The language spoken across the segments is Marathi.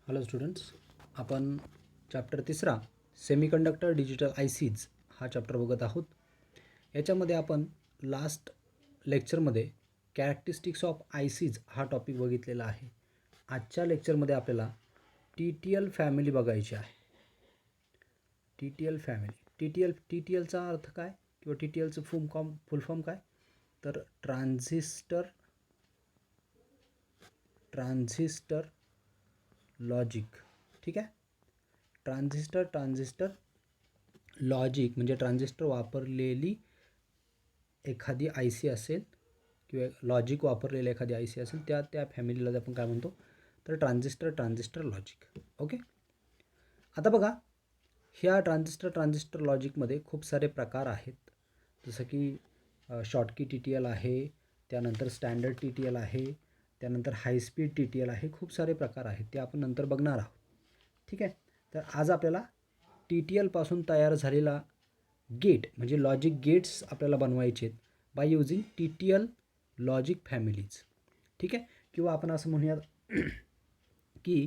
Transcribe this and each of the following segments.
हॅलो स्टुडंट्स, आपण चॅप्टर 3 सेमीकंडक्टर डिजिटल आयसीज हा चॅप्टर बघत आहोत. याच्यामध्ये आपण लास्ट लेक्चरमध्ये कॅरेक्टरिस्टिक्स ऑफ आयसीज हा टॉपिक बघितलेला आहे. आजच्या लेक्चरमध्ये आपल्याला TTL फॅमिली बघायची आहे. TTL फॅमिली, TTLचा अर्थ काय किंवा TTLचं फुल फॉर्म काय, तर ट्रान्झिस्टर लॉजिक. ठीक आहे. ट्रान्झिस्टर लॉजिक म्हणजे ट्रान्झिस्टर वापरलेली एखादी आय सी असेल किंवा लॉजिक वापरलेली एखादी आय सी असेल त्या फॅमिलीला आपण काय म्हणतो, तर ट्रान्झिस्टर लॉजिक. ओके. आता बघा, ह्या ट्रान्झिस्टर लॉजिकमध्ये खूप सारे प्रकार आहेत. जसं की शॉर्टकी TTL आहे, त्यानंतर स्टँडर्ड TTL आहे, त्यानंतर हायस्पीड TTL आहे. खूप सारे प्रकार आहेत, ते आपण नंतर बघणार आहोत. ठीक आहे. तर आज आपल्याला TTL पासून तयार झालेला गेट म्हणजे लॉजिक गेट्स आपल्याला बनवायचे आहेत by using TTL logic families. ठीक आहे. किंवा आपण असं म्हणूयात की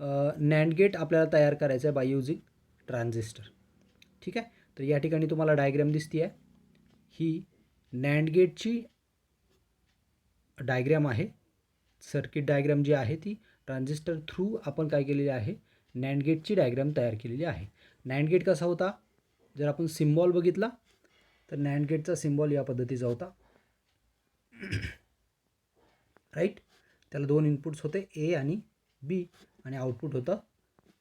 नॅन्ड गेट आपल्याला तयार करायचं आहे बाय यूजिंग ट्रान्झिस्टर. ठीक आहे. तर या ठिकाणी तुम्हाला डायग्राम दिसते आहे. ही नॅन्ड गेटची डायग्राम आहे. सर्किट डायग्राम जी आहे ती ट्रान्झिस्टर थ्रू आपण काय केलेली आहे, नॅन्ड गेटची डायग्राम तयार केलेली आहे. नॅन्ड गेट कसा होता, जर आपण सिम्बॉल बघितला तर नॅन्ड गेटचा सिम्बॉल या पद्धतीचा होता. राईट. त्याला दोन इनपुट्स होते, ए आणि बी, आणि आउटपुट होतं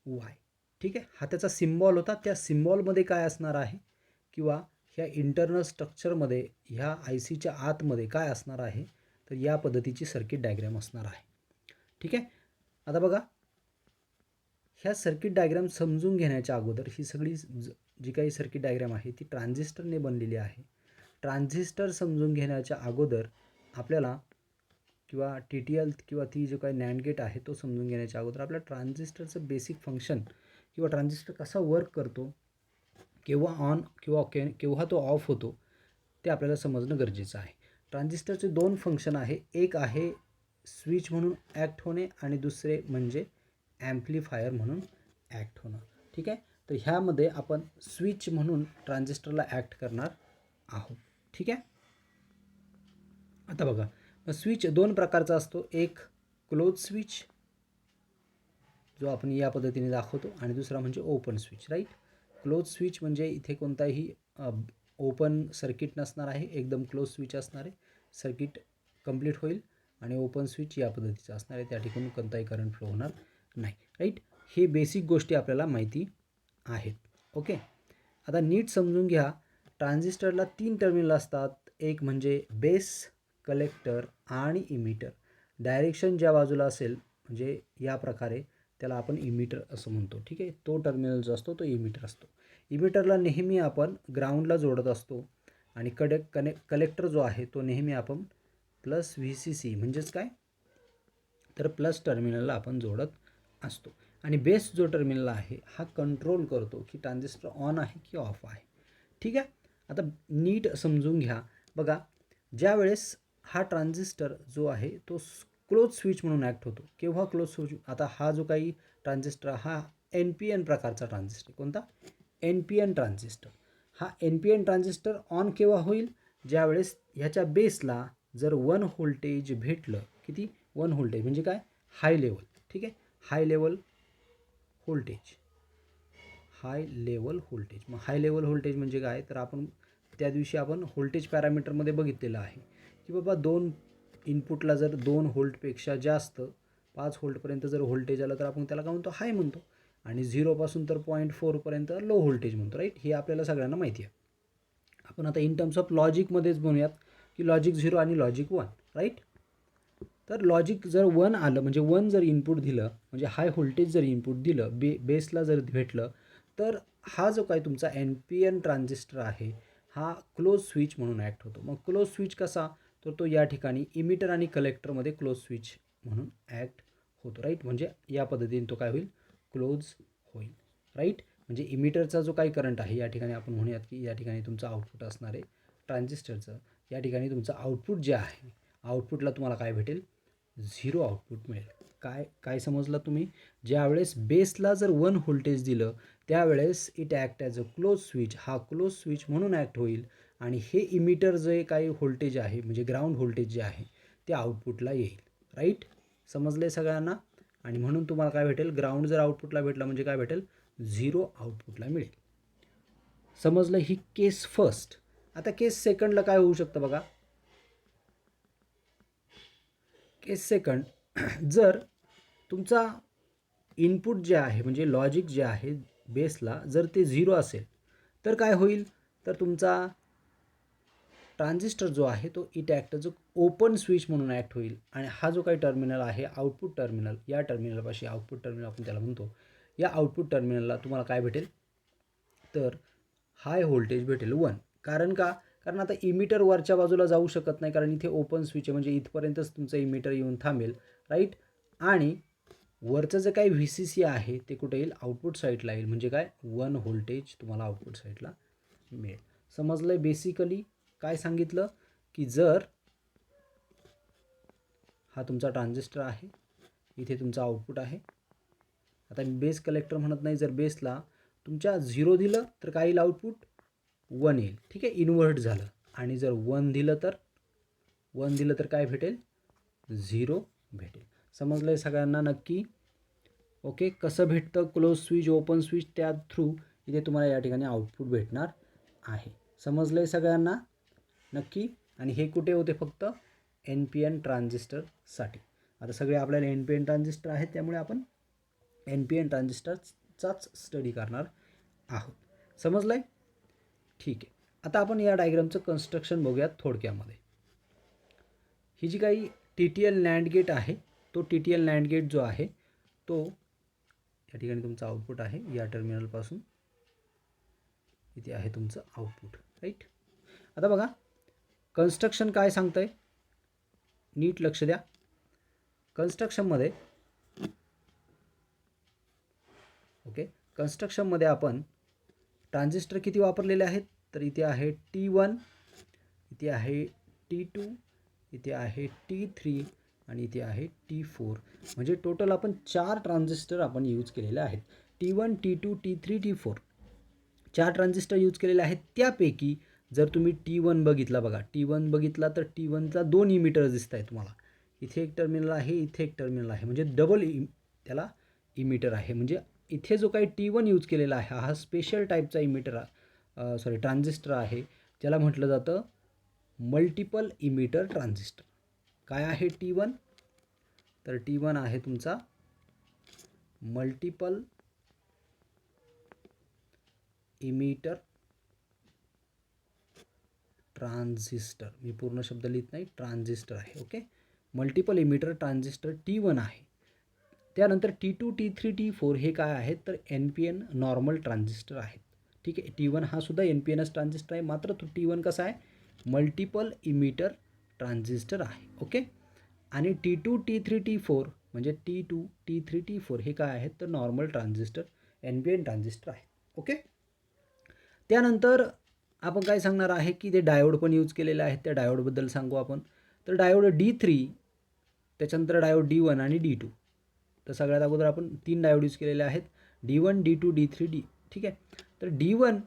वाय. ठीक आहे. हा त्याचा सिम्बॉल होता. त्या सिम्बॉलमध्ये काय असणार आहे किंवा ह्या इंटरनल स्ट्रक्चरमध्ये ह्या आय सीच्या आतमध्ये काय असणार आहे, तर या पद्धतीची सर्किट डायग्राम असणार आहे. ठीक आहे. आता बघा, ह्या सर्किट डायग्राम समजून घेण्याच्या अगोदर ही सगळी जी काही सर्किट डायग्राम आहे ती ट्रान्झिस्टरने बनलेली आहे. ट्रान्झिस्टर समजून घेण्याच्या अगोदर आपल्याला किंवा TTL किंवा ती जो काही नॅन्ड गेट आहे तो समजून घेण्याच्या अगोदर आपल्याला ट्रान्झिस्टरचं बेसिक फंक्शन किंवा ट्रान्झिस्टर कसा वर्क करतो, केव्हा ऑन किंवा केव्हा तो ऑफ होतो, ते आपल्याला समजणं गरजेचं आहे. ट्रान्झिस्टरचे दोन फंक्शन आहे. एक आहे स्विच म्हणून ॲक्ट होणे आणि दुसरे म्हणजे ॲम्प्लिफायर म्हणून ॲक्ट होणं. ठीक आहे. तर ह्यामध्ये आपण स्विच म्हणून ट्रान्झिस्टरला ॲक्ट करणार आहोत. ठीक आहे. आता बघा, स्विच दोन प्रकारचा असतो. एक क्लोज स्विच जो आपण या पद्धतीने दाखवतो आणि दुसरा म्हणजे open switch. Right. Close switch म्हणजे इथे कोणताही ओपन सर्किट नसणार आहे, एकदम क्लोज स्विच असणार आहे. सर्किट कंप्लीट होईल. आणि ओपन स्विच या पद्धतीचं असणार आहे, त्या ठिकाणी कोणताही करंट फ्लो होणार नाही. राईट. हे बेसिक गोष्टी आपल्याला माहिती आहेत. ओके. आता नीट समजून घ्या, ट्रान्झिस्टरला 3 टर्मिनल असतात. एक म्हणजे बेस, कलेक्टर आणि इमिटर. डायरेक्शन ज्या बाजूला असेल म्हणजे या प्रकारे त्याला आपण इमिटर असं म्हणतो. ठीक आहे. तो टर्मिनल जो असतो तो इमिटर असतो. इमिटरला नेहमी आपण ग्राउंडला जोडत असतो आणि कलेक्टर जो आहे तो नेहमी आपण प्लस VCC म्हणजेच काय, तर प्लस टर्मिनलला आपण जोडत असतो. आणि बेस जो टर्मिनल आहे हा कंट्रोल करतो की ट्रान्झिस्टर ऑन आहे की ऑफ आहे. ठीक आहे. आता नीट समजून घ्या. बघा, ज्या वेळेस हा ट्रान्झिस्टर जो आहे तो क्लोज स्विच म्हणून ॲक्ट होतो. केव्हा क्लोज स्विच, आता हा जो काही ट्रान्झिस्टर हा NPN प्रकारचा ट्रान्झिस्टर. कोणता? NPN transistor. हा NPN ट्रान्झिस्टर ऑन केव्हा होईल, ज्यावेळेस ह्याच्या बेसला जर 1 व्होल्टेज भेटलं. किती? 1 व्होल्टेज म्हणजे काय, हाय लेवल. ठीक आहे. High level voltage. मग हाय लेवल व्होल्टेज म्हणजे काय, तर आपण त्या दिवशी आपण व्होल्टेज पॅरामीटरमध्ये बघितलेलं आहे की बाबा 2 इनपुटला जर 2 व्होल्टपेक्षा जास्त 5 व्होल्टपर्यंत जर व्होल्टेज आलं तर आपण त्याला काय म्हणतो, हाय म्हणतो. आणि 0 पासून तर 0.4 पर्यंत लो व्होल्टेज म्हणतो. राईट. हे आपल्याला सगळ्यांना माहिती आहे. आपण आता इन टर्म्स ऑफ लॉजिकमध्येच म्हणूयात की लॉजिक 0 आणि लॉजिक 1. राईट. तर लॉजिक जर 1 आलं म्हणजे 1 जर इनपुट दिलं म्हणजे हाय व्होल्टेज जर इनपुट दिलं, बेसला जर भेटलं, तर हा जो काही तुमचा NPN ट्रान्झिस्टर आहे हा क्लोज स्विच म्हणून ॲक्ट होतो. मग क्लोज स्विच कसा, तर तो या ठिकाणी इमिटर आणि कलेक्टरमध्ये क्लोज स्विच म्हणून ॲक्ट होतो. राईट. म्हणजे या पद्धतीने तो काय होईल, क्लोज होईल. राईट. म्हणजे इमिटरचा जो काही करंट आहे या ठिकाणी आपण म्हणूयात की या ठिकाणी तुमचं आउटपुट असणार आहे ट्रान्झिस्टरचं. या ठिकाणी तुमचं आउटपुट जे आहे, आउटपुटला तुम्हाला काय भेटेल, 0 आउटपुट मिळेल. काय काय समजलं तुम्ही? ज्यावेळेस बेसला जर 1 व्होल्टेज दिलं त्यावेळेस it act as a close switch, हा क्लोज स्विच म्हणून ॲक्ट होईल आणि हे इमिटर जे काही व्होल्टेज आहे म्हणजे ग्राउंड व्होल्टेज जे आहे ते आउटपुटला येईल. राईट? समजले सगळ्यांना? आणि म्हणून तुम्हाला काय भेटेल, ग्राउंड जर आउटपुटला भेटला म्हणजे काय भेटेल, 0 आउटपुटला मिळेल. समजलं ही केस फर्स्ट. आता केस सेकंडला काय होऊ शकतं बघा. केस सेकंड जर तुमचा इनपुट जे आहे म्हणजे लॉजिक जे आहे बेसला जर ते 0 असेल तर काय होईल, तर तुमचा ट्रान्झिस्टर जो आहे तो इट ॲक्ट जो ओपन स्विच म्हणून ॲक्ट होईल आणि हा जो काही टर्मिनल आहे आउटपुट टर्मिनल, या टर्मिनलपाशी आउटपुट टर्मिनल आपण त्याला म्हणतो, या आउटपुट टर्मिनलला तुम्हाला काय भेटेल, तर हाय व्होल्टेज भेटेल 1. कारण का, कारण आता इमिटर वरच्या बाजूला जाऊ शकत नाही कारण इथे ओपन स्विच आहे म्हणजे इथपर्यंतच तुमचं इमिटर येऊन थांबेल. राईट? आणि वरचं जे काही VCC आहे ते कुठे येईल, आउटपुट साईडला येईल म्हणजे काय, 1 व्होल्टेज तुम्हाला आउटपुट साईडला मिळेल. समजलं? बेसिकली काय सांगितलं की जर हा तुमचा ट्रान्झिस्टर आहे, इथे तुमचा आउटपुट आहे. आता मी बेस कलेक्टर म्हणत नाही, जर बेसला तुमच्या 0 दिलं तर काय येईल, आउटपुट 1 येईल. ठीक आहे, इन्व्हर्ट झालं. आणि जर 1 दिलं तर काय भेटेल, 0 भेटेल. समजलं आहे सगळ्यांना नक्की? ओके, कसं भेटतं क्लोज स्विच ओपन स्विच, त्या थ्रू इथे तुम्हाला या ठिकाणी आउटपुट भेटणार आहे. समजलं आहे सगळ्यांना नक्की? आणि हे कुठे होते, फक्त NPN ट्रान्झिस्टरसाठी. आता सगळे आपल्याला NPN ट्रान्झिस्टर आहेत त्यामुळे आपण NPN ट्रान्झिस्टरचाच स्टडी करणार आहोत. समजलं आहे? ठीक आहे. आता आपण या डायग्रामचं कन्स्ट्रक्शन बघूयात थोडक्यामध्ये. ही जी काही TTL NAND गेट आहे, तो TTL NAND गेट जो आहे तो या ठिकाणी तुमचं आउटपुट आहे, या टर्मिनलपासून इथे आहे तुमचं आउटपुट. राईट? आता बघा कन्स्ट्रक्शन काय सांगतं आहे, नीट लक्ष द्या. कन्स्ट्रक्शनमध्ये कन्स्ट्रक्शनमध्ये आपण ट्रान्झिस्टर किती वापरलेले आहेत, तर इथे आहे T1, इथे आहे T2, इथे आहे T3 आणि इथे आहे T4. म्हणजे टोटल आपण 4 ट्रान्झिस्टर आपण यूज केलेले आहेत. T1, T2, T3, T4 4 transistor use केलेले आहेत. त्यापैकी जर तुम्ही T1 बघितला, बघा T1 बघितला तर T1ला 2 इमिटर दिसत आहे तुम्हाला. इथे एक टर्मिनल आहे, इथे एक टर्मिनल आहे, म्हणजे डबल त्याला इमिटर आहे. म्हणजे इथे जो काही T1 यूज केलेला आहे हा स्पेशल टाईपचा इमिटर ट्रान्झिस्टर आहे, ज्याला म्हटलं जातं मल्टिपल इमिटर ट्रान्झिस्टर. काय आहे T1, तर T1 आहे तुमचा मल्टिपल इमिटर ट्रान्झिस्टर. मी पूर्ण शब्द लिहित नाही, ट्रान्झिस्टर आहे. Okay, multiple emitter transistor T1 आहे. त्यानंतर T2, T3, T4 हे काय आहेत, तर NPN नॉर्मल ट्रान्झिस्टर आहेत. ठीक आहे, T1 हा सुद्धा NPNच ट्रान्झिस्टर आहे, मात्र तो T1 कसा आहे, मल्टिपल इमिटर ट्रान्झिस्टर आहे. ओके, आणि T2, T3, T4 म्हणजे T2, T3, T4 हे काय आहेत, तर नॉर्मल ट्रान्झिस्टर NPN ट्रान्झिस्टर आहे. ओके, त्यानंतर आपण काय सांगणार आहे की ते डायोड पण यूज केलेले आहेत, त्या डायोडबद्दल सांगू आपण. तर डायोड D3, त्याच्यानंतर डायोड D1 आणि D2. तर सगळ्यात अगोदर आपण 3 डायोड यूज केलेले आहेत, D1, D2, D3, D. ठीक आहे, तर D1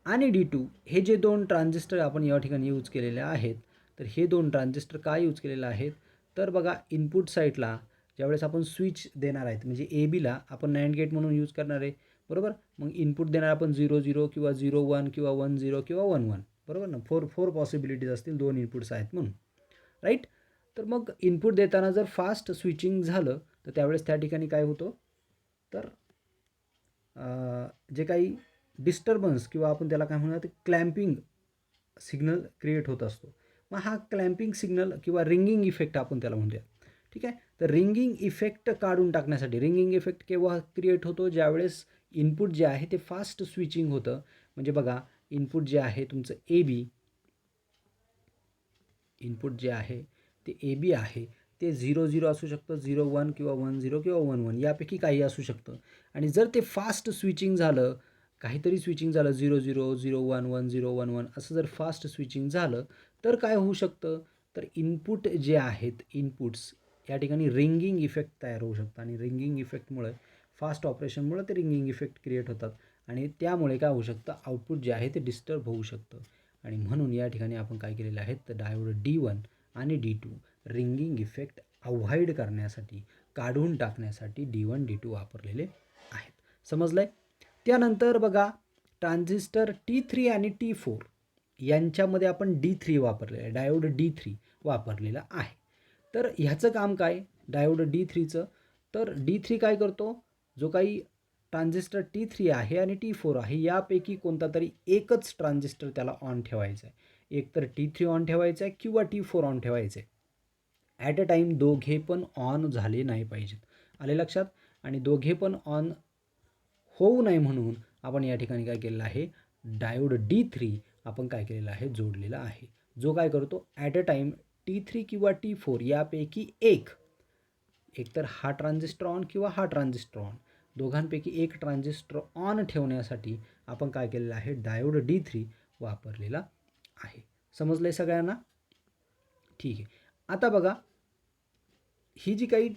आणि D2 हे जे 2 ट्रान्झिस्टर आपण या ठिकाणी यूज केलेले आहेत, तर हे 2 ट्रान्झिस्टर काय यूज केलेले आहेत, तर बघा इनपुट साईडला ज्यावेळेस आपण स्विच देणार आहेत म्हणजे ABला आपण NAND गेट म्हणून यूज करणार आहे, बरोबर. मग इनपुट देणार आपण 0 0 किंवा 0 1 किंवा 1 0 किंवा 1 1, बरोबर ना. 4 पॉसिबिलिटीज असतील, 2 इनपुट्स आहेत म्हणून. राईट? तर मग इनपुट देताना जर फास्ट स्विचिंग झालं तर त्यावेळेस त्या ठिकाणी काय होतं, तर जे काही डिस्टर्बन्स किंवा आपण त्याला काय म्हणूयात, क्लॅम्पिंग सिग्नल क्रिएट होत असतो. मग हा क्लॅम्पिंग सिग्नल किंवा रिंगिंग इफेक्ट आपण त्याला म्हणूया. ठीक आहे, तर रिंगिंग इफेक्ट काढून टाकण्यासाठी, रिंगिंग इफेक्ट केव्हा क्रिएट होतो, ज्यावेळेस इनपुट जे आहे ते फास्ट स्विचिंग होतं. म्हणजे बघा इनपुट जे आहे तुमचं AB, इनपुट जे आहे ते AB आहे, ते 0 0 असू शकतं, 0 1 किंवा 1 0 किंवा 1 1 यापैकी काही असू शकतं. आणि जर ते फास्ट स्विचिंग झालं, काहीतरी स्विचिंग झालं 0 0 0 1 1 0 1 1 असं जर फास्ट स्विचिंग झालं तर काय होऊ शकतं, तर इनपुट जे आहेत, इनपुट्स या ठिकाणी रिंगिंग इफेक्ट तयार होऊ शकतं आणि रिंगिंग इफेक्टमुळे फास्ट ऑपरेशनमुळे ते रिंगिंग इफेक्ट क्रिएट होतात आणि त्यामुळे काय होऊ शकतं आउटपुट जे आहे ते डिस्टर्ब होऊ शकतं आणि म्हणून या ठिकाणी आपण काय केलेलं आहे तर डायोड D1 आणि D2 रिंगिंग इफेक्ट अवॉइड करण्यासाठी काढून टाकण्यासाठी D1 D2 वापरलेले आहेत. समजलं आहे. त्यानंतर बघा ट्रान्झिस्टर T3 आणि T4 यांच्यामध्ये आपण D3 वापरलेलं आहे, डायोड D3 वापरलेला आहे. तर ह्याचं काम काय डायोड D3चं तर D3 काय करतो जो काही ट्रान्झिस्टर T3 आहे आणि T4 आहे यापैकी कोणता तरी एकच ट्रान्झिस्टर त्याला ऑन ठेवायचा आहे. एक तर T3 ऑन ठेवायचा आहे किंवा T4 ऑन ठेवायचं आहे. ॲट अ टाईम दोघे पण ऑन झाले नाही पाहिजेत. आले लक्षात. आणि दोघे पण ऑन होऊ नये म्हणून आपण या ठिकाणी काय केलेलं आहे डायोड D3 आपण काय केलेलं आहे जोडलेला आहे जो काय करतो ॲट अ टाईम T3 किंवा T4 यापैकी एक तर हा ट्रान्झिस्टर ऑन किंवा हा ट्रान्झिस्टर ऑन दोघांपैकी एक ट्रान्झिस्टर ऑन ठेवण्यासाठी आपण काय केलेलं आहे डायोड D3 वापरलेला आहे. समजलंय सगळ्यांना. ठीक आहे. आता बघा ही जी काही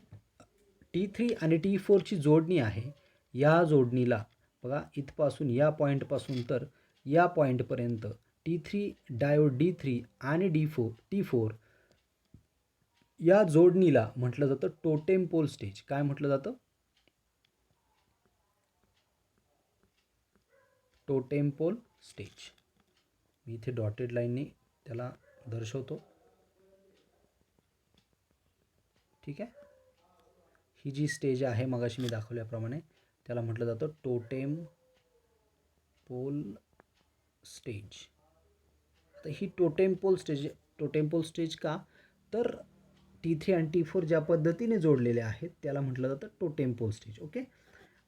T3 आणि T4ची जोडणी आहे या जोडणीला बघा इथपासून या पॉईंटपासून तर या पॉईंटपर्यंत T3 डायोड D3 आणि T4 या जोडणीला म्हटलं जातं टोटेम पोल स्टेज. काय म्हटलं जातं टोटेम पोल स्टेज. मी इथे डॉटेड लाईनने त्याला दर्शवतो. ठीक आहे. ही जी स्टेज आहे मगाशी मी दाखवल्याप्रमाणे त्याला म्हटलं जातं टोटेम पोल स्टेज. तर ही टोटेम पोल स्टेज का तर T3 आणि T4 ज्या पद्धतीने जोडलेले आहेत त्याला म्हटलं जातं टोटेम पोल स्टेज. ओके.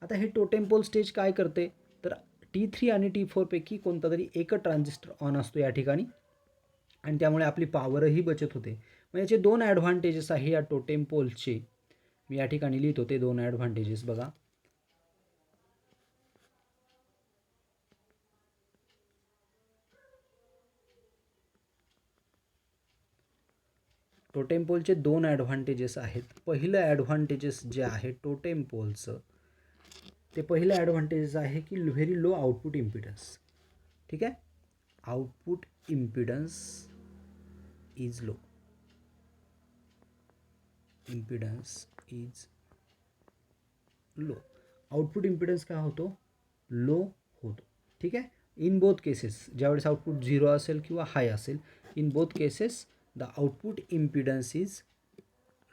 आता हे टोटेम पोल स्टेज काय करते तर T3 आणि T4 पैकी कोणता तरी एक ट्रान्झिस्टर ऑन असतो या ठिकाणी आणि त्यामुळे आपली पॉवरही बचत होते. मग याचे दोन ॲडव्हान्टेजेस आहे या टोटेम पोलचे. मी या ठिकाणी लिहितो ते दोन ॲडव्हान्टेजेस बघा. टोटेम पोलचे दोन ॲडव्हान्टेजेस आहेत. पहिलं ॲडव्हान्टेजेस जे आहे टोटेम पोलचं ते पहिलं ॲडव्हान्टेजेस आहे की व्हेरी लो आउटपुट इम्पिडन्स. ठीक आहे. Output impedance is low. Output impedance काय होतो लो होतो. ठीक आहे. इन बोथ केसेस ज्यावेळेस आउटपुट 0 असेल किंवा हाय असेल in both cases the output impedance is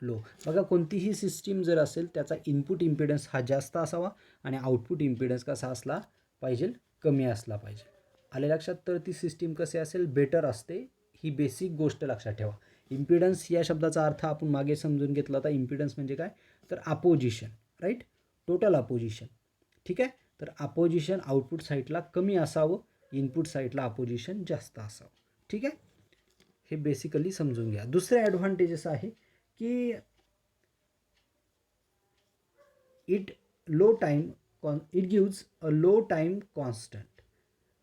low. बघा कोणतीही सिस्टीम जर असेल त्याचा इनपुट इम्पिडन्स हा जास्त असावा आणि आउटपुट इम्पिडन्स कसा असला पाहिजे कमी असला पाहिजे. आले लक्षात. तर ती सिस्टीम कसे असेल बेटर असते. ही बेसिक गोष्ट लक्षात ठेवा. इम्पिडन्स या शब्दाचा अर्थ आपण मागे समजून घेतला होता. इम्पिडन्स म्हणजे काय तर अपोजिशन. राईट. Total opposition. ठीक आहे. तर अपोजिशन आउटपुट साईडला कमी असावं इनपुट साईडला अपोजिशन जास्त असावं. ठीक आहे. हे बेसिकली समजून घ्या. दुसरे ॲडव्हान्टेजेस आहे की it gives a low time constant.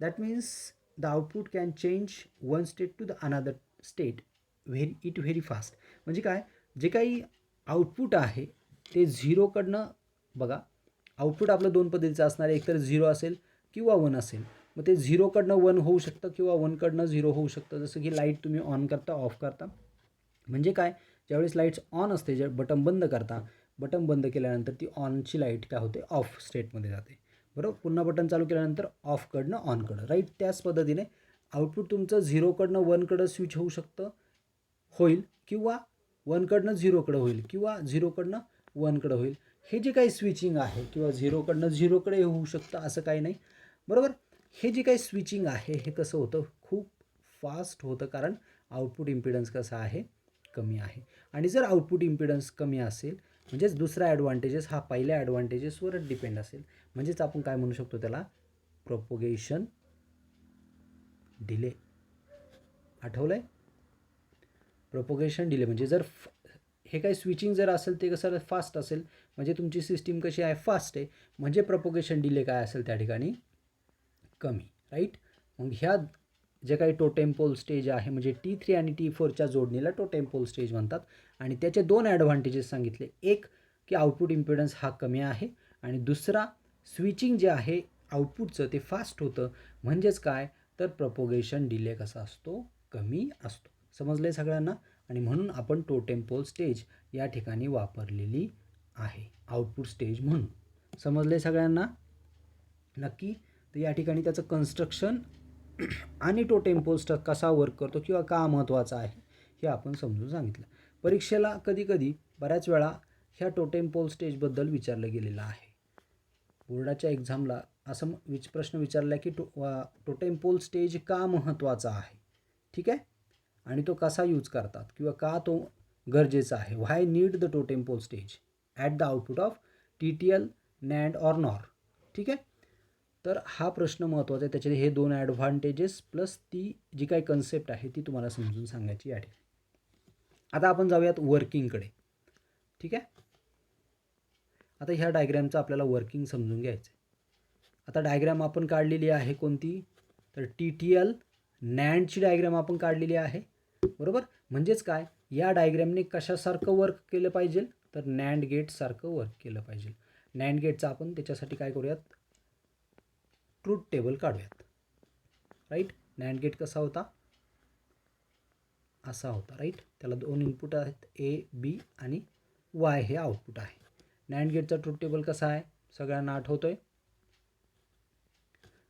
That means the output can change one state to the another state very fast. म्हणजे काय जे काही आउटपुट आहे ते झिरोकडनं बघा आउटपुट आपलं दोन पद्धतीचं असणार आहे. एकतर 0 असेल किंवा 1 असेल. मग ते 0कडनं 1 होऊ शकतं किंवा 1कडनं 0 होऊ शकतं. जसं की लाईट तुम्ही ऑन करता ऑफ करता म्हणजे काय ज्यावेळेस लाईट्स ऑन असते जे बटन बंद करता बटन बंद केल्यानंतर ती ऑनची लाईट काय होते ऑफ स्टेटमध्ये जाते. बरोबर. पुन्हा बटन चालू केल्यानंतर ऑफकडनं ऑनकडं. राईट. त्याच पद्धतीने आउटपुट तुमचं 0कडनं 1कडं स्विच होऊ शकतं होईल किंवा 1कडनं 0कडं होईल किंवा 0कडनं 1कडं होईल. हे जे काही स्विचिंग आहे किंवा 0कडनं 0कडे होऊ शकतं असं काही नाही. बरोबर. हे जे काही स्विचिंग आहे हे कसं होतं खूप फास्ट होतं कारण आउटपुट इम्पिडन्स कसा आहे कमी आहे. आणि जर आउटपुट इम्पिडन्स कमी असेल म्हणजेच दुसरा ॲडव्हान्टेजेस हा पहिल्या ॲडव्हान्टेजेसवरच डिपेंड असेल. म्हणजेच आपण काय म्हणू शकतो त्याला प्रोपोगेशन डिले. आठवलं आहे. प्रोपोगेशन डिले म्हणजे जर हे काही स्विचिंग जर असेल ते कसं फास्ट असेल म्हणजे तुमची सिस्टीम कशी आहे फास्ट आहे म्हणजे प्रोपोगेशन डिले काय असेल त्या ठिकाणी कमी. राईट. मग ह्या जे काही टोटेम पोल स्टेज आहे म्हणजे T3 आणि T4च्या जोडणीला टोटेम पोल स्टेज म्हणतात आणि त्याचे दोन ॲडव्हान्टेजेस सांगितले. एक की आउटपुट इम्पिडन्स हा कमी आहे आणि दुसरा स्विचिंग जे आहे आउटपुटचं ते फास्ट होतं. म्हणजेच काय तर प्रोपोगेशन डिले कसा असतो कमी असतो. समजले सगळ्यांना. आणि म्हणून आपण टोटेम पोल स्टेज या ठिकाणी वापरलेली आहे आउटपुट स्टेज म्हणून. समजले सगळ्यांना नक्की. तर या ठिकाणी त्याचं कन्स्ट्रक्शन आणि टोटेम पोल कसा वर्क करतो किंवा का महत्त्वाचा आहे हे आपण समजून सांगितलं. परीक्षेला कधीकधी बऱ्याच वेळा ह्या टोटेम पोल स्टेजबद्दल विचारलं गेलेलं आहे. बोर्डाच्या एक्झामला असं प्रश्न विचारला की टोटेम पोल स्टेज का महत्त्वाचा आहे. ठीक आहे. आणि तो कसा यूज करतात किंवा का तो गरजेचा आहे. Why need the totem pole stage at the output of TTL, NAND or NOR. ठीक आहे. तर हा प्रश्न महत्त्वाचा आहे. त्याचे हे दोन ॲडव्हान्टेजेस प्लस ती जी काही कन्सेप्ट आहे ती तुम्हाला समजून सांगायची आहे. आता आपण जाऊयात वर्किंगकडे. ठीक आहे. आता ह्या डायग्रॅमचं आपल्याला वर्किंग समजून घ्यायचं आहे. आता डायग्रॅम आपण काढलेली आहे कोणती तर TTL NANDची डायग्रॅम आपण काढलेली आहे. बरोबर. म्हणजेच काय या डायग्रॅमने कशासारखं वर्क केलं पाहिजे तर NAND गेटसारखं वर्क केलं पाहिजे. NAND गेटचं आपण त्याच्यासाठी काय करूयात ट्रूथ टेबल काढूयात. राईट. NAND गेट कसा होता असा होता. राईट. त्याला दोन इनपुट आहेत A, B आणि Y हे आउटपुट आहे. NAND गेटचा ट्रूथ टेबल कसा आहे सगळ्यांना आठवतोय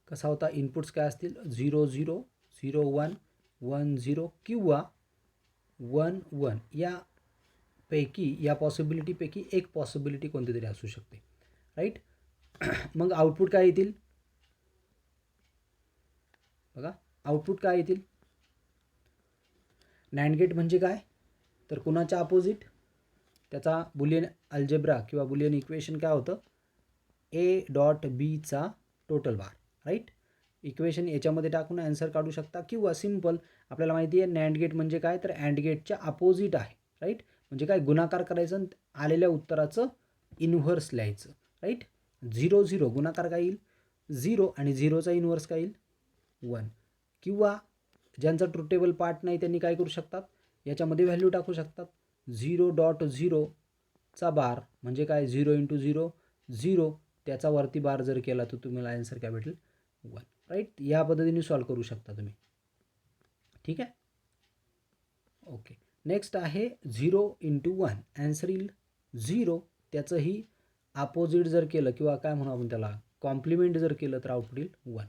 कसा होता. इनपुट्स काय असतील 0 0 0 1 1 0 किंवा 1 1 यापैकी या पॉसिबिलिटीपैकी एक पॉसिबिलिटी कोणती तरी असू शकते. राईट. मग आउटपुट काय येतील बघा. आउटपुट काय येतील. NAND गेट म्हणजे काय तर कुणाच्या अपोजिट त्याचा बुलियन अल्जेब्रा किंवा बुलियन इक्वेशन काय होतं A.Bचा टोटल बार. राईट. इक्वेशन याच्यामध्ये टाकून आन्सर काढू शकता किंवा सिम्पल आपल्याला माहिती आहे NAND गेट म्हणजे काय तर अँड गेटच्या अपोजिट आहे. राईट. म्हणजे काय गुणाकार करायचं आलेल्या उत्तराचं इन्व्हर्स लिहायचं. राईट. 0 0 गुणाकार काय येईल 0 आणि 0चा इन्व्हर्स काय येईल 1. किंवा ज्यांचा ट्रूथ टेबल पार्ट नाही त्यांनी काय करू शकतात याच्यामध्ये व्हॅल्यू टाकू शकतात. 0.0चा बार म्हणजे काय 0 × 0 0 त्याचा वरती बार जर केला तर तुम्हाला आन्सर काय भेटेल 1. राईट. या पद्धतीने सॉल्व करू शकता तुम्ही. ठीक आहे. ओके. नेक्स्ट आहे 0 × 1 आन्सर येईल 0. त्याचंही अपोजिट जर केलं किंवा काय म्हणू आपण त्याला कॉम्प्लिमेंट जर केलं तर आउटपुट येईल 1.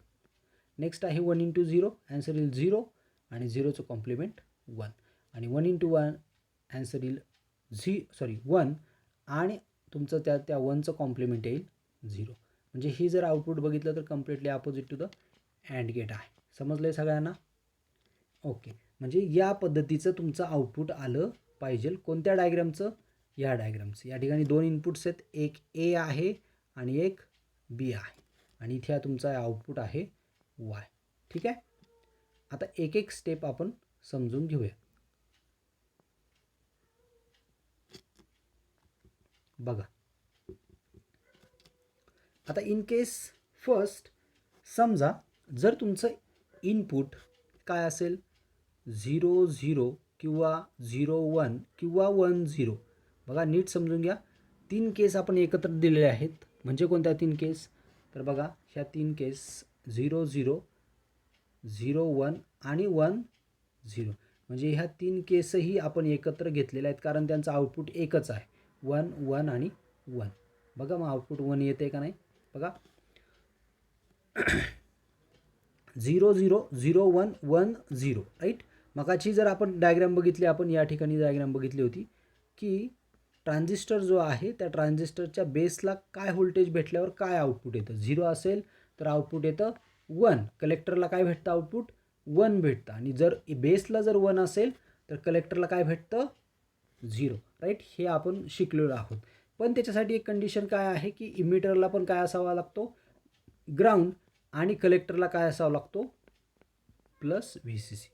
नेक्स्ट आहे 1 × 0 आन्सर येईल 0 आणि 0चं कॉम्प्लिमेंट 1 आणि 1 × 1 आन्सर येईल 1 आणि तुमचं त्या 1चं कॉम्प्लिमेंट येईल 0. म्हणजे ही जर आउटपुट बघितलं तर completely opposite to the AND gate आहे. समजलं सगळ्यांना. ओके. म्हणजे या पद्धतीचं तुमचं आउटपुट आलं पाहिजे. कोणत्या डायग्रामचं या डायग्रामचं. या ठिकाणी दोन इनपुट्स आहेत एक A आहे आणि एक B आहे आणि इथे तुमचा आउटपुट आहे Y. ठीक आहे. आता एक एक स्टेप आपण समजून घेऊया. बघा. आता इन केस फर्स्ट समजा जर तुमचं इनपुट काय असेल 0 0 किंवा 0 1 किंवा 1 0. बघा नीट समजून घ्या. 3 केस आपण एकत्र दिलेले आहेत. म्हणजे कोणत्या 3 केस तर बघा ह्या 3 केस 0 0 0 1 आणि 1 0. म्हणजे ह्या 3 केसही आपण एकत्र घेतलेले आहेत कारण त्यांचं आउटपुट एकच आहे 1 1 आणि 1. बघा मग आउटपुट 1 येते का नाही बघा. 0 0 0 1 1 0. राईट. मगाची जर आपण डायग्राम बघितली आपण या ठिकाणी डायग्राम बघितली होती की ट्रान्झिस्टर जो आहे त्या ट्रान्झिस्टरच्या बेसला काय व्होल्टेज भेटल्यावर काय आउटपुट येतं. 0 असेल तर आउटपुट येतं 1. कलेक्टरला काय भेटतं आउटपुट 1 भेटतं आणि जर बेसला जर 1 असेल तर कलेक्टरला काय भेटतं 0. राईट. हे आपण शिकलेलो आहोत. पण त्याच्यासाठी एक कंडिशन काय आहे की इमिटरला पण काय असावा लागतो ग्राउंड आणि कलेक्टरला काय असावा लागतो प्लस VCC.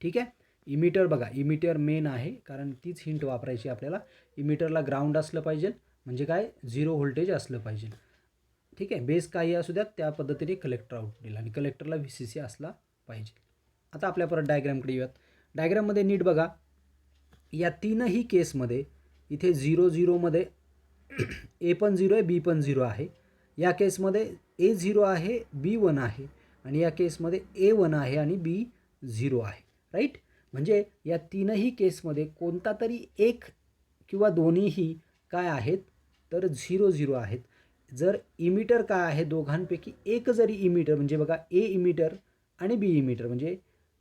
ठीक आहे. इमिटर बघा इमिटर मेन आहे कारण तीच हिंट वापरायची आपल्याला. इमिटरला ग्राउंड असलं पाहिजे म्हणजे काय 0 व्होल्टेज असलं पाहिजे. ठीक आहे. बेस काही असू द्यात त्या पद्धतीने कलेक्टर आउटपुट येईल आणि कलेक्टरला VCC असला पाहिजे. आता आपल्या परत डायग्रामकडे येऊयात. डायग्राममध्ये नीट बघा या तीनही केसमध्ये इथे 0-0मध्ये ए पण 0 आहे, बी पण 0 आहे. या केसमध्ये ए 0 आहे, बी 1 आहे आणि या केसमध्ये ए 1 आहे आणि बी 0 आहे. राईट? म्हणजे या तीनही केसमध्ये कोणता तरी एक किंवा दोन्हीही काय आहेत तर 0-0 आहेत. जर इमिटर काय आहे दोघांपैकी एक जरी इमिटर म्हणजे बघा ए इमिटर आणि बी इमिटर म्हणजे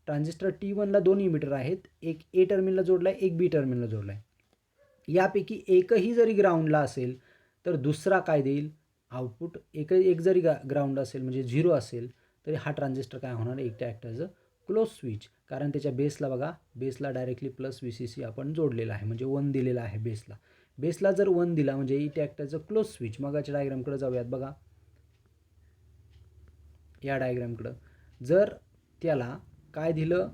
ट्रान्झिस्टर T1ला दोन इमिटर आहेत, एक ए टर्मिनलला जोडला आहे, एक बी टर्मिनलला जोडला आहे. यापैकी एकही जरी ग्राउंडला असेल तर दुसरा काय देईल आउटपुट. एक जरी ग्राउंड असेल म्हणजे 0 असेल तरी हा ट्रान्झिस्टर काय होणार it act as a close switch. कारण त्याच्या बेसला बघा बेसला डायरेक्टली प्लस VCC आपण जोडलेला आहे म्हणजे 1 दिलेला आहे बेसला. बेसला जर 1 दिला म्हणजे it act as a close switch. मगाच्या डायग्रामकडे जाऊयात बघा. या डायग्रामकडं जर त्याला काय दिलं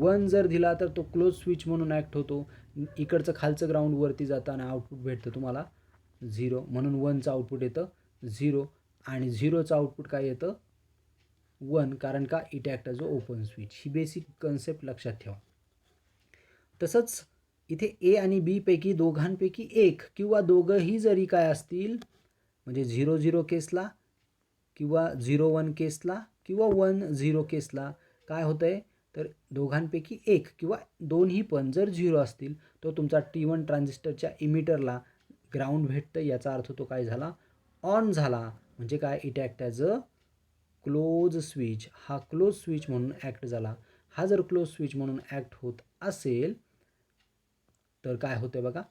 1 जर दिला तर तो क्लोज स्विच म्हणून ॲक्ट होतो. इकडचं खालचं ग्राउंड वरती जातं आणि आउटपुट भेटतं तुम्हाला 0. म्हणून 1चं आउटपुट येतं 0 आणि 0चं आउटपुट काय येतं 1. कारण का it act as a open switch. He basic concept लक्षात ठेवा. तसंच इथे ए आणि बी पैकी दोघांपैकी एक किंवा दोघंही जरी काय असतील म्हणजे 0-0 केसला किंवा 0-1 केसला किंवा 1-0 केसला काय होतं आहे तर दोघांपैकी एक किंवा दोन्ही पण जर 0 असतील तर तुमचा T1 ट्रान्झिस्टरच्या इमिटरला ग्राउंड भेटतं. याचा अर्थ तो काय झाला ऑन झाला. म्हणजे काय it act as a close switch. हा क्लोज स्विच म्हणून ॲक्ट झाला. हा जर क्लोज स्विच म्हणून ॲक्ट होत असेल तर काय होते बघा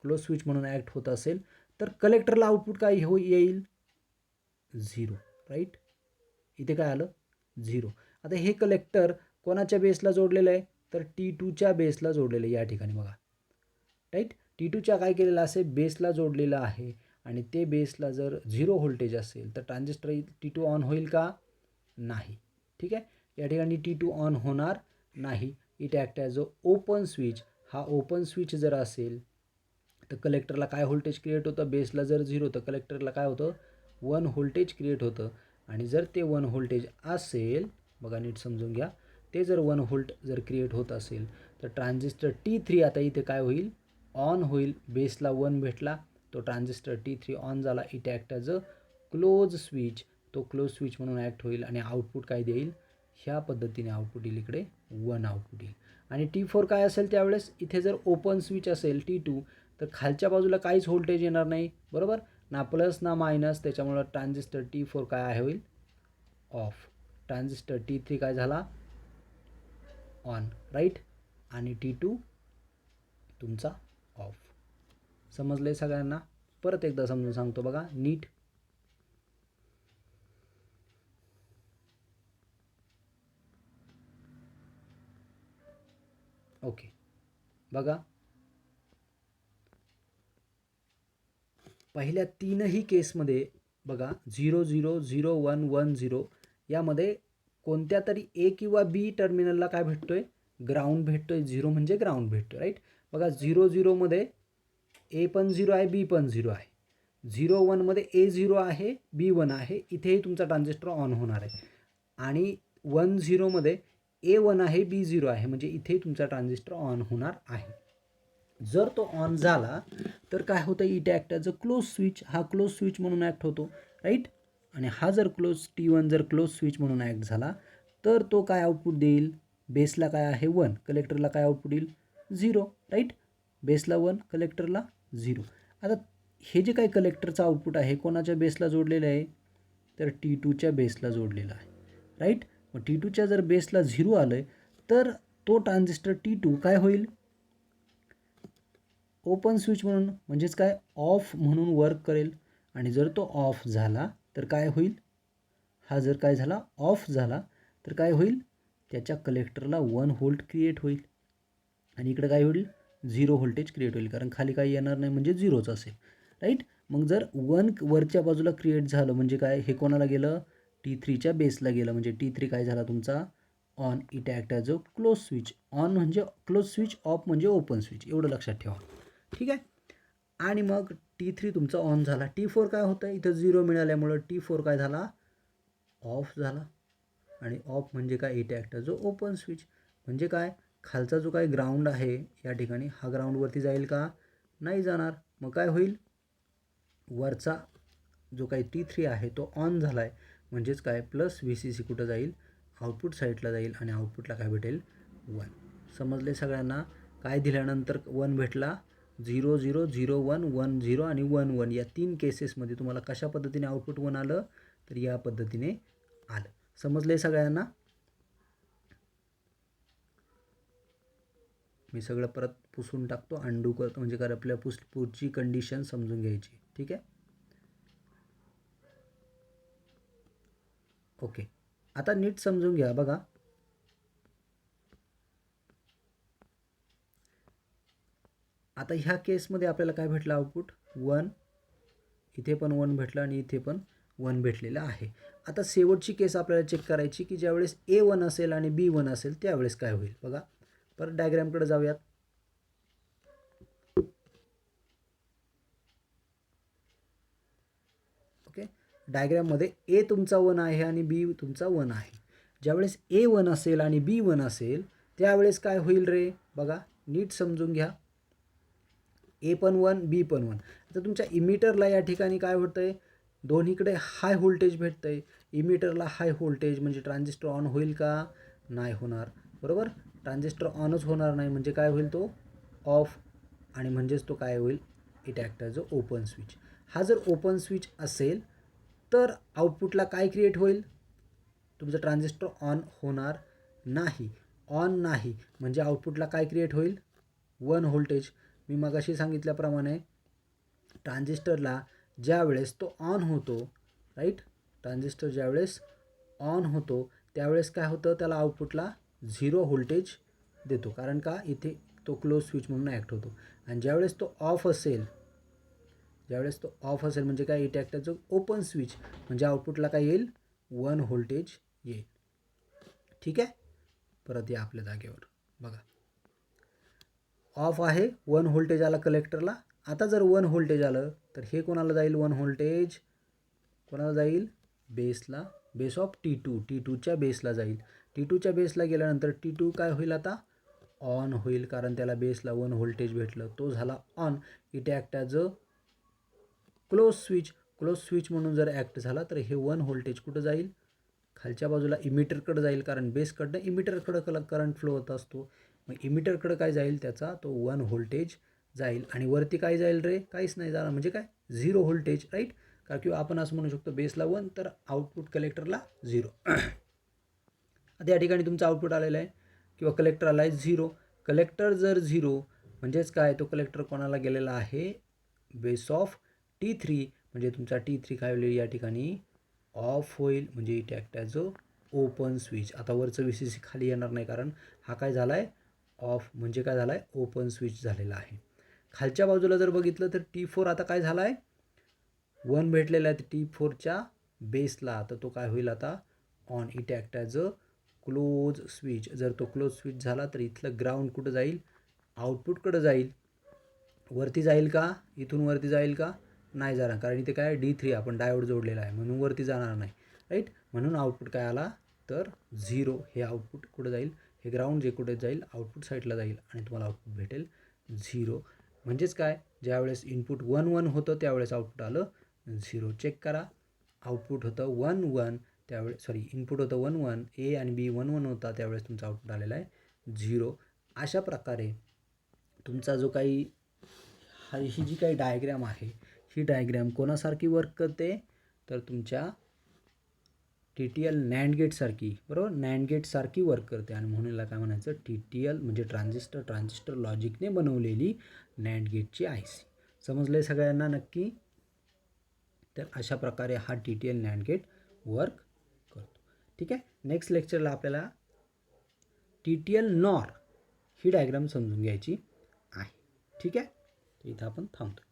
क्लोज स्विच म्हणून ॲक्ट होत असेल तर कलेक्टरला आउटपुट काय येईल 0. राईट? इथे काय आलं 0. आता हे कलेक्टर कोणाच्या बेसला जोडलेलं आहे तर T2च्या बेसला जोडलेलं आहे या ठिकाणी बघा. राईट? T2च्या काय केलेलं असेल बेसला जोडलेलं आहे आणि ते बेसला जर 0 व्होल्टेज असेल तर ट्रान्झिस्टर T2 ऑन होईल का नाही. ठीक आहे. या ठिकाणी T2 ऑन होणार नाही. It act as a open switch. हा ओपन स्विच जर असेल तर कलेक्टरला काय व्होल्टेज क्रिएट होतं बेसला जर 0 तर कलेक्टरला काय होतं 1 व्होल्टेज क्रिएट होतं आणि जर ते 1 व्होल्टेज असेल बघा नीट समजून घ्या ते जर 1 व्होल्ट जर क्रिएट होत असेल तर ट्रान्झिस्टर T3 आता इथे काय होईल ऑन होईल. बेसला 1 भेटला तो ट्रान्झिस्टर T3 ऑन झाला. It act as a close switch. तो क्लोज स्विच म्हणून ॲक्ट होईल आणि आउटपुट काय देईल ह्या पद्धतीने आउटपुट येईल इकडे 1 आउटपुट येईल. आणि T4 काय असेल त्यावेळेस इथे जर ओपन स्विच असेल T2 तर खालच्या बाजूला काहीच व्होल्टेज येणार नाही बरोबर ना प्लस ना मायनस. त्याच्यामुळं ट्रान्झिस्टर T4 काय होईल ऑफ. ट्रान्झिस्टर T3 काय झाला ऑन. राईट? आणि T2 तुमचा ऑफ. समजले सगळ्यांना? परत एकदा समजून सांगतो बघा नीट. ओके बघा पहिल्या तीनही केसमध्ये बघा 0-0 0-1 1-0 यामध्ये कोणत्या तरी ए किंवा बी टर्मिनलला काय भेटतोय ग्राउंड भेटतोय. 0 म्हणजे ग्राउंड भेटतोय. राईट? बघा 0-0मध्ये ए पण 0 आहे बी पण 0 आहे. 0-1मध्ये ए 0 आहे बी 1 आहे. इथेही तुमचा ट्रान्झिस्टर ऑन होणार आहे आणि 1-0मध्ये ए 1 आहे बी 0 आहे म्हणजे इथेही तुमचा ट्रान्झिस्टर ऑन होणार आहे. जर तो ऑन झाला तर काय होतं it act as a close switch. हा क्लोज स्विच म्हणून ॲक्ट होतो. राईट? आणि हा जर T1 जर क्लोज स्विच म्हणून ॲक्ट झाला तर तो काय आउटपुट देईल बेसला काय आहे 1 कलेक्टरला काय आउटपुट येईल 0. राईट? बेसला 1 कलेक्टरला 0. आता हे जे काही कलेक्टरचं आउटपुट आहे कोणाच्या बेसला जोडलेलं आहे तर T2च्या बेसला जोडलेलं आहे. राईट? मग T2च्या जर बेसला 0 आलं आहे तर तो ट्रान्झिस्टर T2 काय होईल ओपन स्विच म्हणून म्हणजेच काय ऑफ म्हणून वर्क करेल. आणि जर तो ऑफ झाला तर काय होईल हा जर काय झाला ऑफ झाला तर काय होईल त्याच्या कलेक्टरला 1 व्होल्ट क्रिएट होईल आणि इकडे काय होईल 0 व्होल्टेज क्रिएट होईल कारण खाली काही येणार नाही म्हणजे 0च असेल. राईट? मग जर 1 वरच्या बाजूला क्रिएट झालं म्हणजे काय हे कोणाला गेलं T3च्या बेसला गेलं म्हणजे T3 काय झाला तुमचा on. It act as a close switch. On म्हणजे क्लोज स्विच ऑफ म्हणजे ओपन स्विच. एवढं लक्षात ठेवा. ठीक आहे? आणि मग T3 तुमचा ऑन झाला. T4 काय होतं इथं 0 मिळाल्यामुळं T4 काय झाला ऑफ झाला आणि ऑफ म्हणजे काय it act as a open switch. म्हणजे काय खालचा जो काही ग्राउंड आहे या ठिकाणी हा ग्राउंडवरती जाईल का? नाही जाणार. मग काय होईल? वरचा जो काही T3 आहे तो ऑन झाला आहे, म्हणजेच काय प्लस VCC कुठं जाईल? आउटपुट साईडला जाईल आणि आउटपुटला काय भेटेल? 1. समजले सगळ्यांना? काय दिल्यानंतर 1 भेटला? 0 0 0 1 1 0 आणि 1 1 या 3 केसेसमध्ये तुम्हाला कशा पद्धतीने आउटपुट 1 आलं? तर या पद्धतीने आलं. समजले सगळ्यांना? मी सगळं परत पुसून टाकतो, अंडू करतो, म्हणजे काय आपल्या पुढची कंडिशन समजून घ्यायची. ठीक आहे. ओके, आता नीट समजून घ्या. बघा, आता ह्या केसमध्ये आपल्याला काय भेटलं? आउटपुट 1. इथे पण 1 भेटलं आणि इथे पण 1 भेटलेलं आहे. आता शेवटची केस आपल्याला चेक करायची की ज्यावेळेस A1 असेल आणि B1 असेल त्यावेळेस काय होईल? बघा, परत डायग्रामकडे जाऊयात. ओके, डायग्राममध्ये A तुमचा 1 आहे आणि B तुमचा 1 आहे. ज्यावेळेस A1 असेल आणि B1 असेल त्यावेळेस काय होईल रे? बघा, नीट समजून घ्या. A पण 1, B पण 1. आता तुमच्या इमिटरला या ठिकाणी काय होतं आहे? दोन्हीकडे हाय व्होल्टेज भेटतं आहे. इमिटरला हाय व्होल्टेज म्हणजे ट्रान्झिस्टर ऑन होईल का? नाही होणार. बरोबर, ट्रान्झिस्टर ऑनच होणार नाही, म्हणजे काय होईल? तो ऑफ, आणि म्हणजेच तो काय होईल? It act as a open switch. हा जर ओपन स्विच असेल तर आउटपुटला काय क्रिएट होईल? तुमचं ट्रान्झिस्टर ऑन होणार नाही. ऑन नाही म्हणजे आउटपुटला काय क्रिएट होईल? 1 व्होल्टेज. मी मगाशी सांगितल्याप्रमाणे ट्रान्झिस्टरला ज्यावेळेस तो ऑन होतो, राईट, ट्रान्झिस्टर ज्यावेळेस ऑन होतो त्यावेळेस काय होतं? त्याला आउटपुटला 0 व्होल्टेज देतो, कारण का? इथे तो क्लोज स्विच म्हणून ॲक्ट होतो. आणि ज्यावेळेस तो ऑफ असेल, म्हणजे काय? It act as a open switch, म्हणजे आउटपुटला काय येईल? 1 व्होल्टेज येईल. ठीक आहे. परत या आपल्या जागेवर. बघा, ऑफ आहे, 1 व्होल्टेज आला कलेक्टरला. आता जर 1 व्होल्टेज आलं तर हे कोणाला जाईल? 1 व्होल्टेज कोणाला जाईल? बेसला. बेस ऑफ T2च्या बेसला जाईल. T2च्या बेसला गेल्यानंतर T2 काय होईल? आता ऑन होईल, कारण त्याला बेसला 1 व्होल्टेज भेटलं, तो झाला on. It act as a close switch म्हणून जर ॲक्ट झाला तर हे 1 व्होल्टेज कुठं जाईल? खालच्या बाजूला इमिटरकडे जाईल, कारण बेसकडनं इमिटरकडं करंट फ्लो होत असतो. मग इमिटरकडं काय जाईल? त्याचा तो 1 व्होल्टेज जाईल. आणि वरती काय जाईल रे? काहीच नाही जाणार, म्हणजे काय? 0 व्होल्टेज, राईट. का किंवा आपण असं म्हणू शकतो बेसला 1 तर आउटपुट कलेक्टरला 0. आता या ठिकाणी तुमचं आउटपुट आलेलं आहे किंवा कलेक्टर आला आहे 0. कलेक्टर जर 0 म्हणजेच काय? तो कलेक्टर कोणाला गेलेला आहे? बेस ऑफ T3, म्हणजे तुमचा T3 काय होईल? या ठिकाणी ऑफ होईल, म्हणजे it act as a open switch. आता वरचं VCC खाली येणार नाही, कारण हा काय झाला आहे? ऑफ, म्हणजे काय झाला आहे? ओपन स्विच झालेला आहे. खालच्या बाजूला जर बघितलं तर T4 आता काय झाला आहे? 1 भेटलेला आहे T4च्या बेसला, तर तो काय होईल? आता on. It act as a close switch. जर तो क्लोज स्विच झाला तर इथलं ग्राउंड कुठं जाईल? आउटपुटकडं जाईल. वरती जाईल का? इथून वरती जाईल का? नाही जाणार, कारण इथे काय? D3 आपण डायोड जोडलेला आहे, म्हणून वरती जाणार नाही, राईट. म्हणून आउटपुट काय आला? तर 0. हे आउटपुट कुठं जाईल? हे ग्राउंड जे कुठे जाईल? आउटपुट साईडला जाईल आणि तुम्हाला आउटपुट भेटेल 0. म्हणजेच काय? ज्यावेळेस इनपुट 1 1 होतं त्यावेळेस आउटपुट आलं 0. चेक करा. आउटपुट होतं 1 1 त्यावेळेस, इनपुट होतं 1 1, A आणि B 1 1 होता, त्यावेळेस तुमचा आउटपुट आलेला आहे 0. अशा प्रकारे तुमचा जो काही ही जी काही डायग्रॅम आहे, ही डायग्रॅम कोणासारखी वर्क करते? तर तुमच्या TTL नॅन्ड गेटसारखी, बरोबर, नॅन्ड गेटसारखी वर्क करते. आणि म्हणून याला काय म्हणायचं? TTL म्हणजे ट्रान्झिस्टर लॉजिकने बनवलेली नॅन्ड गेटची IC. समजलं सगळ्यांना नक्की? तर अशा प्रकारे हा TTL नॅन्ड गेट वर्क करतो. ठीक आहे. नेक्स्ट लेक्चरला आपल्याला TTL NOR ही डायग्राम समजून घ्यायची आहे. ठीक आहे. इथं आपण थांबतो.